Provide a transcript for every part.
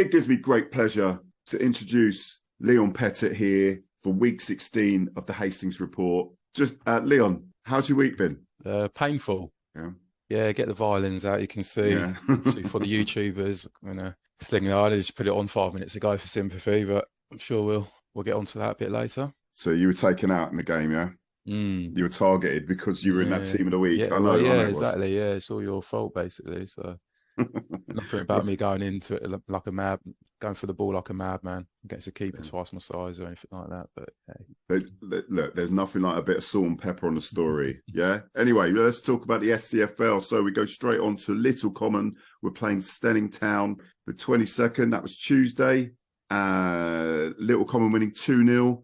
It gives me great pleasure to introduce Leon Pettit here for week 16 of the Hastings Report. Just, Leon, how's your week been? Painful. Yeah. Yeah, get the violins out. You can see, Yeah. see for the YouTubers, slinging hard. I just put it on 5 minutes ago for sympathy, but I'm sure we'll get onto that a bit later. So you were taken out in the game, yeah? You were targeted because you were in that team of the week. Yeah, I know it was. exactly. Yeah, it's all your fault basically. So nothing about me going into it like a going for the ball like a madman against a keeper twice my size or anything like that. But hey. Look, there's nothing like a bit of salt and pepper on the story. Yeah. Anyway, let's talk about the SCFL. So we go straight on to Little Common. We're playing Stenning Town the 22nd. That was Tuesday. Little Common winning 2-0.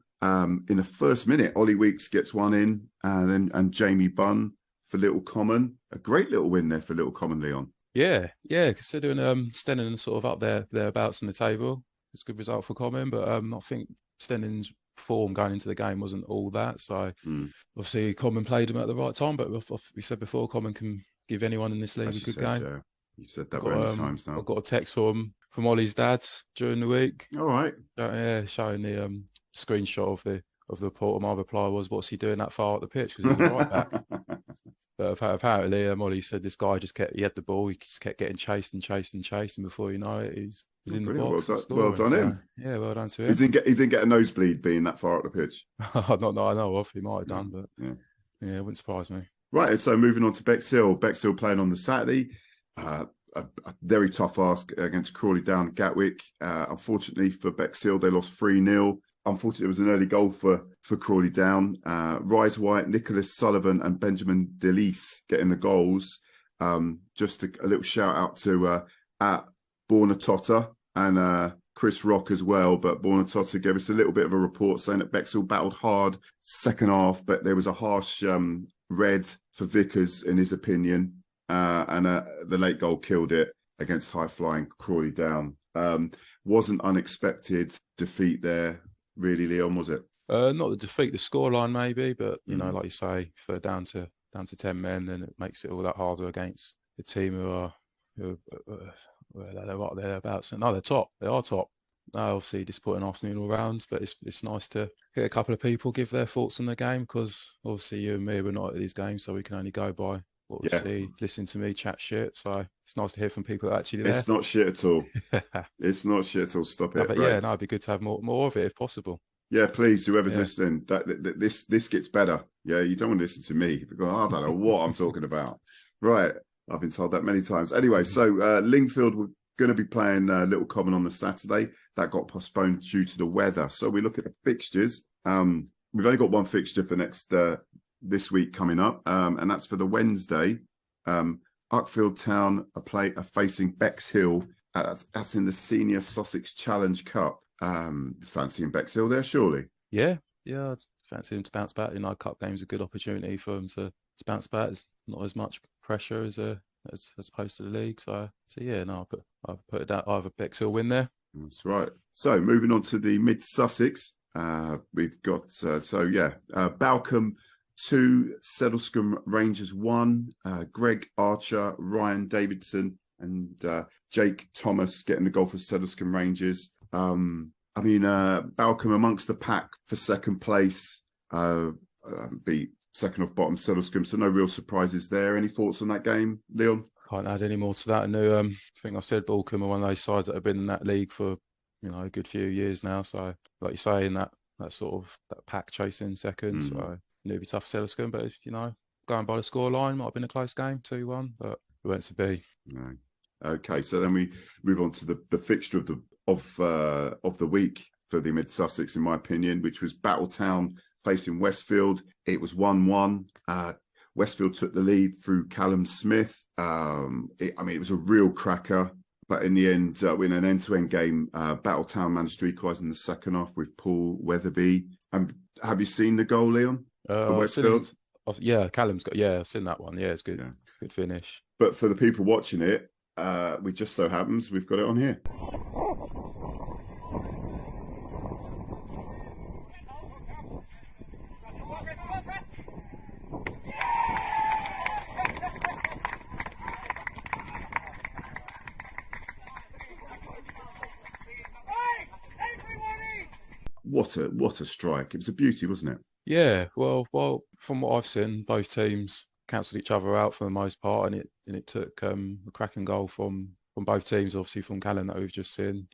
In the first minute, Ollie Weeks gets one in, and Jamie Bunn for Little Common. A great little win there for Little Common, Leon. Yeah, considering Stenning sort of up thereabouts in the table, it's a good result for Common, but I think Stenning's form going into the game wasn't all that. So obviously Common played them at the right time, but we said before, Common can give anyone in this league a good game. Yeah. You said that many times now. I got a text from Ollie's dad during the week. All right. Showing the screenshot of the report. My reply was, "What's he doing that far up the pitch?" Because he's a right back. But apparently, Ollie said this guy he had the ball, he just kept getting chased, and before you know it, he's in the box. Well done him. Yeah, well done to him. He didn't get a nosebleed being that far up the pitch. Not that I know of. He might have done, but yeah, it wouldn't surprise me. Right, so moving on to Bexhill. Bexhill playing on the Saturday. A very tough ask against Crawley Down Gatwick. Unfortunately for Bexhill, they lost 3-0. Unfortunately, it was an early goal for Crawley Down. Rise White, Nicholas Sullivan and Benjamin Delise getting the goals. Just a little shout out to at Bornatotta and Chris Rock as well. But Bornatotta gave us a little bit of a report saying that Bexhill battled hard second half, but there was a harsh red for Vickers in his opinion. And the late goal killed it against high-flying Crawley Down. Wasn't unexpected defeat there, really, Leon, was it? Not the defeat, the scoreline maybe, but you know, like you say, if they're down to 10 men, then it makes it all that harder against the team who are right thereabouts. No, they're top. They are top. Obviously, disappointing afternoon all round, but it's nice to get a couple of people give their thoughts on the game, because obviously you and me we're not at these games, so we can only go by what we see, listen to me chat shit. So it's nice to hear from people that are actually there. It's not shit at all. It's not shit at all. Stop it. But yeah, it'd be good to have more of it if possible. Yeah, please, whoever's listening, this gets better. Yeah, you don't want to listen to me because I don't know what I'm talking about. Right, I've been told that many times. Anyway, so LinkTree were going to be playing Little Common on the Saturday. That got postponed due to the weather. So we look at the fixtures. We've only got one fixture for this week coming up, and that's for the Wednesday. Uckfield Town are facing Bexhill. That's in the Senior Sussex Challenge Cup. Fancying Bexhill there, surely? Yeah, I'd fancy them to bounce back. Cup game's a good opportunity for them to bounce back. There's not as much pressure as opposed to the league. So yeah, no, I'll put it down. Either Bexhill win there. That's right. So moving on to the Mid Sussex, we've got Balcombe 2, Sedlescombe Rangers 1, Greg Archer, Ryan Davidson and Jake Thomas getting the goal for Sedlescombe Rangers. Balcombe amongst the pack for second place, beat second off bottom Sedlescombe, so no real surprises there. Any thoughts on that game, Leon? Can't add any more to that. No, I think I said Balcombe are one of those sides that have been in that league for a good few years now. So, like you say, in that sort of that pack chasing second, so it'll be tough for Sedlescombe. But going by the scoreline, might have been a close game, 2-1, but it went to be. No. Okay, so then we move on to the fixture of the week for the Mid Sussex, in my opinion, which was Battletown facing Westfield. It was 1-1. Westfield took the lead through Callum Smith. It was a real cracker, but in the end, in an end-to-end game, Battletown managed to equalise in the second half with Paul Weatherby. Have you seen the goal, Leon? Westfield? Callum's got. Yeah, I've seen that one. Yeah, it's good. Yeah. Good finish. But for the people watching it, we just so happens we've got it on here. what a strike! It was a beauty, wasn't it? Yeah, well, from what I've seen, both teams cancelled each other out for the most part, and it took a cracking goal from both teams, obviously from Callum that we've just seen,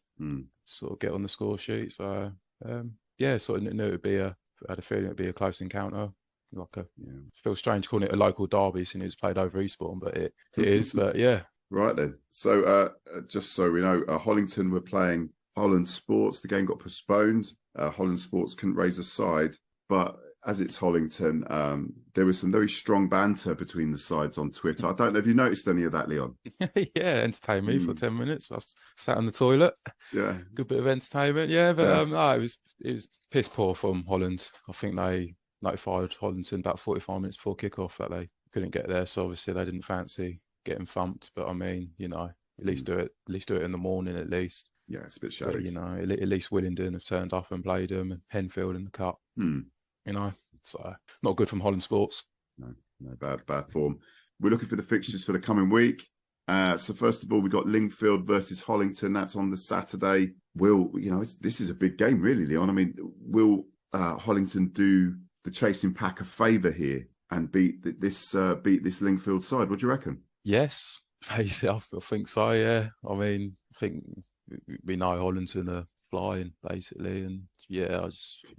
sort of get on the score sheet. So yeah, sort of knew it would be I had a feeling it'd be a close encounter. Feels strange calling it a local derby since it was played over Eastbourne, but it is. But yeah. Right then. So just so we know, Hollington were playing Holland Sports. The game got postponed. Holland Sports couldn't raise a side, but as it's Hollington, there was some very strong banter between the sides on Twitter. I don't know if you noticed any of that, Leon. Yeah, entertained me for 10 minutes. I sat on the toilet. Yeah, good bit of entertainment. Yeah, but no, it was piss poor from Holland. I think they notified Hollington about 45 minutes before kickoff that they couldn't get there, so obviously they didn't fancy getting thumped. But I mean, at least do it in the morning at least. Yeah, it's a bit shabby. But, at least Willingdon have turned up and played them, and Penfield in the cup. It's not good from Holland Sports. No, bad form. We're looking for the fixtures for the coming week. So first of all, we got LinkTree versus Hollington. That's on the Saturday. This is a big game, really, Leon. I mean, will Hollington do the chasing pack a favour here and beat this LinkTree side? What do you reckon? Yes, I think so. Yeah, I mean, I think we know Hollington are flying basically, and you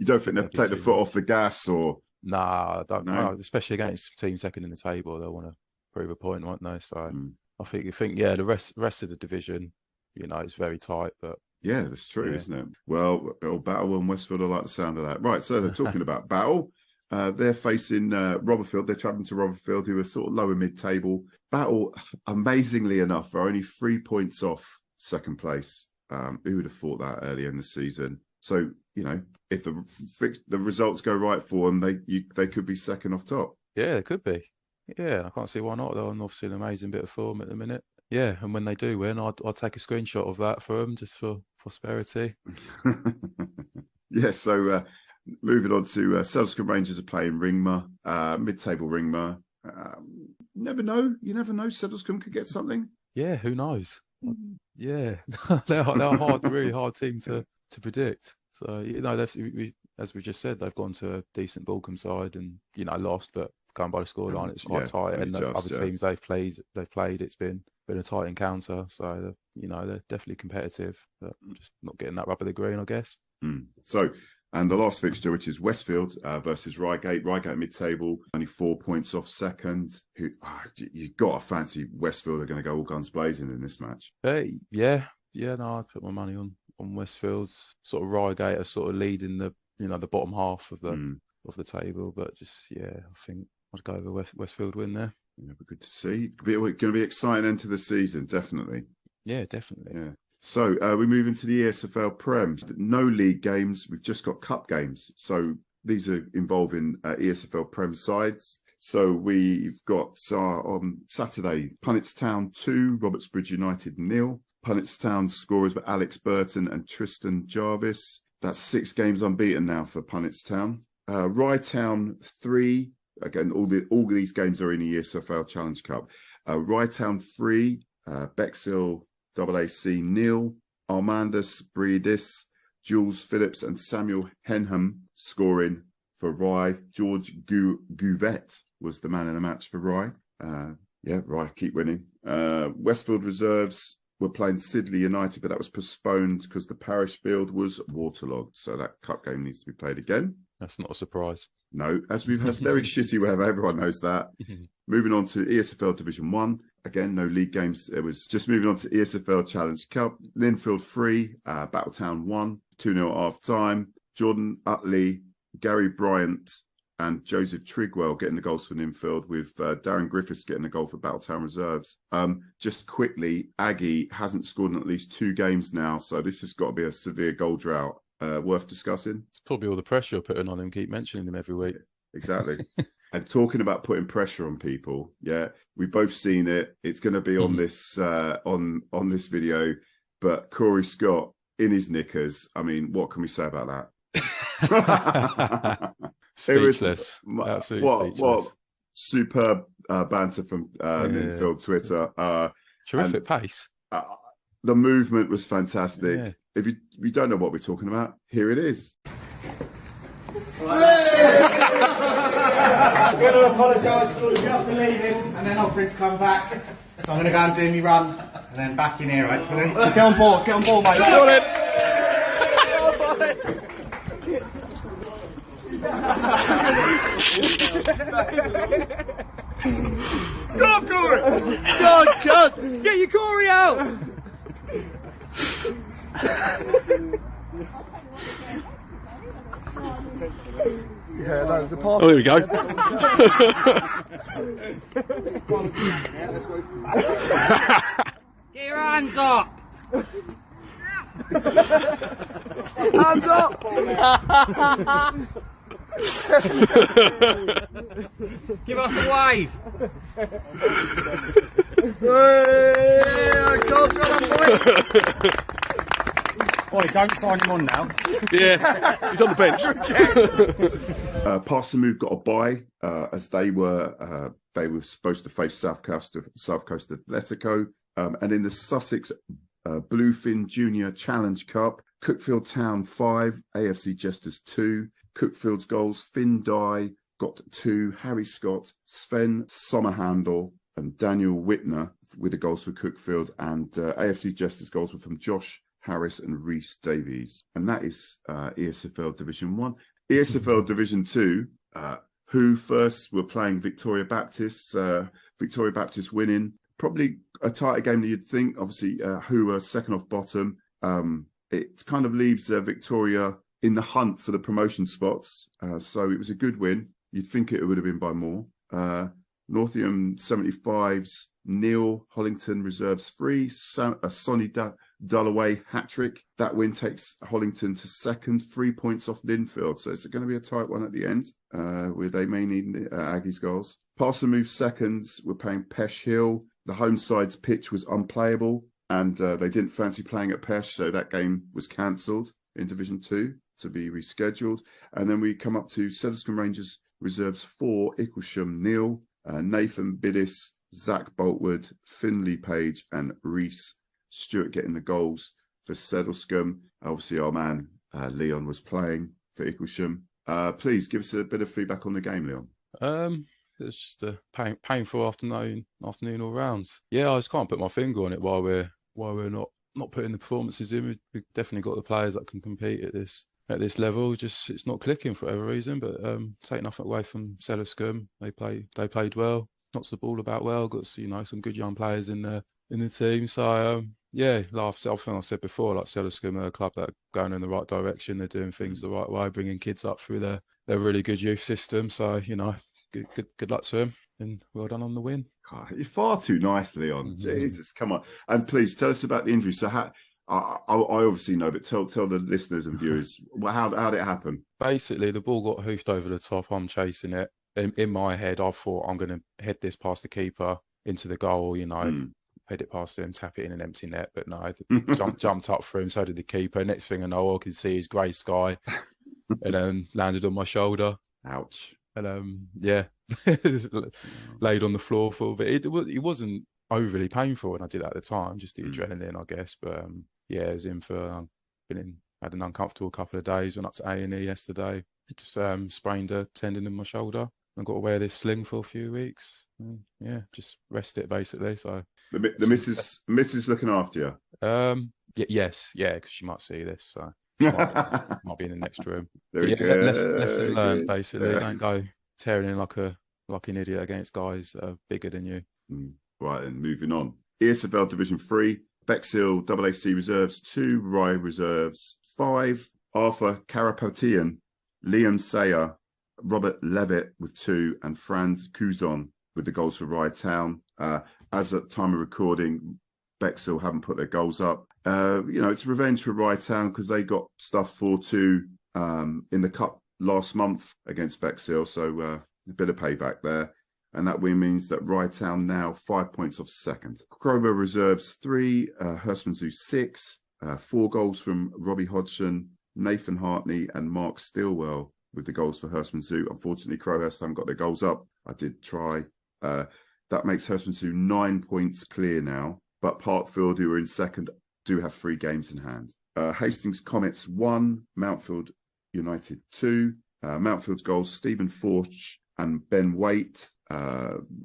don't think they'll take the foot off the gas, or nah? I don't know. Especially against team second in the table, they'll want to prove a point, won't they? So I think the rest of the division, it's very tight, but. Yeah, that's true, isn't it? Well, Battle and Westfield, I like the sound of that. Right, so they're talking about Battle. They're facing Rotherfield. They're travelling to Rotherfield, who are sort of lower mid-table. Battle, amazingly enough, are only 3 points off second place. Who would have thought that earlier in the season? So, if the results go right for them, they could be second off top. Yeah, they could be. Yeah, I can't see why not. They're obviously an amazing bit of form at the minute. Yeah, and when they do win, I'll take a screenshot of that for them just for prosperity. Yeah, so moving on to Sedlescombe Rangers are playing Ringmer, mid-table Ringmer. You never know. Sedlescombe could get something. Yeah, who knows? Yeah, they're a hard, really hard team to predict. So as we just said, they've gone to a decent Balcombe side and lost, but going by the scoreline, it's quite tight. And the other teams they've played, it's been a tight encounter. So they're definitely competitive, but just not getting that rub of the green, I guess. So. And the last fixture, which is Westfield versus Reigate. Reigate mid-table, only 4 points off second. You've got to fancy Westfield are going to go all guns blazing in this match. Yeah. No, I'd put my money on Westfield's. Sort of Reigate are sort of leading the the bottom half of the table, but I think I'd go with Westfield win there. Yeah, but good to see. Going to be exciting end to the season, definitely. Yeah, definitely. Yeah. So we move into the ESFL Prem. No league games. We've just got cup games. So these are involving ESFL Prem sides. So we've got on Saturday, Punnetstown 2, Robertsbridge United 0. Punnetstown scorers were Alex Burton and Tristan Jarvis. That's 6 games unbeaten now for Punnetstown. Ryetown 3. Again, all these games are in the ESFL Challenge Cup. Ryetown 3, Bexhill AAC 0, Armandus Breedis, Jules Phillips and Samuel Henham scoring for Rye. George Gouvet was the man in the match for Rye. Rye keep winning. Westfield reserves were playing Sidley United, but that was postponed because the parish field was waterlogged. So that cup game needs to be played again. That's not a surprise. No, as we've had very shitty weather, everyone knows that. Moving on to ESFL Division 1. Again, no league games. It was just moving on to ESFL Challenge Cup. NINFIELD 3, Battletown 1, 2-0 at half time. Jordan Utley, Gary Bryant, and Joseph Trigwell getting the goals for NINFIELD, with Darren Griffiths getting the goal for Battletown Reserves. Just quickly, Aggie hasn't scored in at least 2 games now, so this has got to be a severe goal drought. Worth discussing. It's probably all the pressure you're putting on him, keep mentioning him every week. Exactly. And talking about putting pressure on people, we've both seen it. It's going to be on this on this video. But Corey Scott in his knickers. I mean, what can we say about that? Speechless. Absolutely speechless. What superb banter from NINFIELD Twitter. Terrific pace. The movement was fantastic. Yeah. If you don't know what we're talking about, here it is. I'm going to apologise for leaving and then offering to come back. So I'm going to go and do my run and then back in here, hopefully. Get on board, mate. Get on it. Go on, Corey! Go on, cuz! Get your Corey out! Yeah, no, it's a part. Oh, there we go. Get your hands up! Hands up! Give us a wave! Oi, don't sign him on now. Yeah, he's on the bench. Parson Move got a bye as they were supposed to face South Coast Atletico, and in the Sussex Bluefin Junior Challenge Cup, Cuckfield Town 5, AFC Jesters 2. Cuckfield's goals: Finn Dye got 2, Harry Scott, Sven Sommerhandel, and Daniel Whitner with the goals for Cuckfield, and AFC Jesters goals were from Josh Harris and Reese Davies. And that is ESFL Division 1. ESFL Division 2, who first were playing Victoria Baptist. Victoria Baptist winning. Probably a tighter game than you'd think. Obviously, who were second off bottom. It kind of leaves Victoria in the hunt for the promotion spots. So it was a good win. You'd think it would have been by more. Northiam 75's Neil Hollington reserves 3. Sonny Dullaway hat-trick. That win takes Hollington to second, 3 points off NINFIELD. So it's going to be a tight one at the end, where they may need Aggie's goals. Parson Move seconds were playing Pesh Hill. The home side's pitch was unplayable, and they didn't fancy playing at Pesh, so that game was cancelled in Division 2 to be rescheduled. And then we come up to Sedlescombe Rangers reserves 4, Icklesham Neil, Nathan Biddis, Zach Boltwood, Finley Page, and Reese Stewart getting the goals for Sedlescombe. Obviously, our man Leon was playing for Icklesham. Please give us a bit of feedback on the game, Leon. It's just a painful afternoon all round. Yeah, I just can't put my finger on it why we're not putting the performances in. We've definitely got the players that can compete at this level. Just it's not clicking for whatever reason. But take nothing away from Sedlescombe. They played well, knocks the ball about well. Got some good young players in the team. So yeah, something I said before, like Sedlescombe are a club that are going in the right direction. They're doing things the right way, bringing kids up through their really good youth system. So good luck to him, and well done on the win. God, you're far too nice, Leon. Jesus, come on. And please tell us about the injury. So I obviously know, but tell the listeners and viewers, how did it happen? Basically, the ball got hoofed over the top. I'm chasing it. In my head, I thought I'm going to head this past the keeper into the goal, head it past him, tap it in an empty net. But no, jumped up for him, so did the keeper. Next thing I know, all I could see is grey sky and landed on my shoulder. Ouch. And laid on the floor for a bit. It wasn't overly painful when I did that at the time, just the adrenaline, I guess. But it was in for had an uncomfortable couple of days. Went up to A&E yesterday. Just sprained a tendon in my shoulder. I've got to wear this sling for a few weeks. Just rest it basically. So the missus looking after you. Yes, because she might see this. So. Might be in the next room. Lesson learned, basically. Yeah. Don't go tearing in like an idiot against guys that are bigger than you. Right, and moving on. ESFL Division 3, Bexhill AAC reserves 2, Rye reserves 5, Arthur Karapatian, Liam Sayer, Robert Levitt with 2, and Franz Kuzon with the goals for Rye Town. As at time of recording, Bexhill haven't put their goals up. It's revenge for Rye Town because they got stuff 4-2 in the cup last month against Bexhill, so a bit of payback there. And that win means that Rye Town now 5 points off second. Crowborough reserves 3, Hurstman Zoo 6, 4 goals from Robbie Hodgson, Nathan Hartney, and Mark Stilwell with the goals for Hurstman Zoo. Unfortunately, Crowhurst haven't got their goals up. I did try. That makes Hurstman Zoo 9 points clear now, but Parkfield, who are in second, do have 3 games in hand. Hastings Comets 1, Mountfield United 2, Mountfield's goals, Stephen Forge and Ben Waite.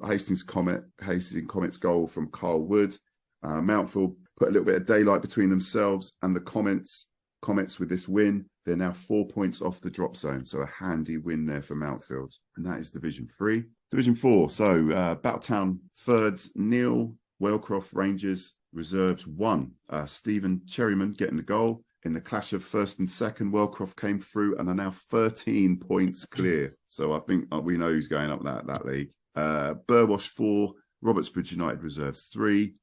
Hastings Comet's goal from Carl Wood. Mountfield put a little bit of daylight between themselves and the Comets with this win. They're now 4 points off the drop zone, so a handy win there for Mountfield. And that is Division 3. Division 4, so Battletown thirds, Neil, Wellcroft Rangers reserves 1. Stephen Cherryman getting the goal. In the clash of first and second, Wellcroft came through and are now 13 points clear. So I think we know who's going up that league. Burwash 4, Robertsbridge United reserves 3.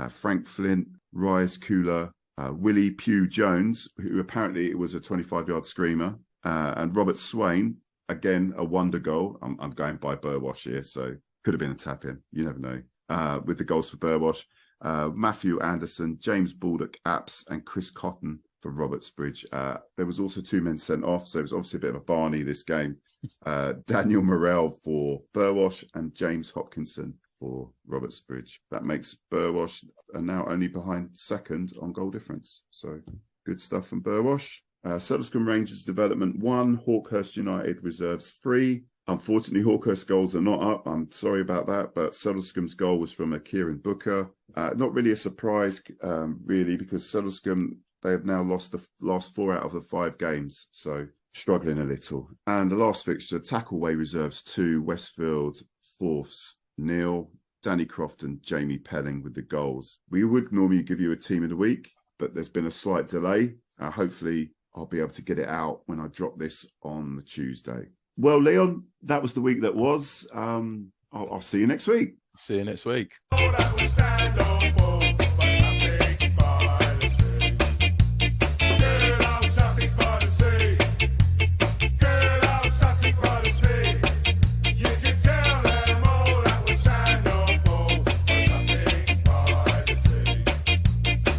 Frank Flint, Rise Cooler, Willie Pugh Jones, who apparently it was a 25-yard screamer, and Robert Swain, again, a wonder goal. I'm going by Burwash here, so could have been a tap-in. You never know. With the goals for Burwash. Matthew Anderson, James Baldock Apps, and Chris Cotton for Robertsbridge. There was also 2 men sent off, so it was obviously a bit of a Barney this game. Daniel Morell for Burwash and James Hopkinson for Robertsbridge. That makes Burwash now only behind second on goal difference. So good stuff from Burwash. Suttlerscombe Rangers Development 1, Hawkhurst United reserves 3. Unfortunately, Hawkhurst goals are not up. I'm sorry about that, but Suttlerscombe's goal was from Kieran Booker. Not really a surprise, really, because Suttlerscombe, they have now lost the last 4 out of the 5 games, so struggling a little. And the last fixture, Tackleway reserves 2, Westfield fourths, Neil, Danny Croft and Jamie Pelling with the goals. We would normally give you a team of the week, but there's been a slight delay. Hopefully, I'll be able to get it out when I drop this on the Tuesday. Well, Leon, that was the week that was. I'll see you next week. See you next week.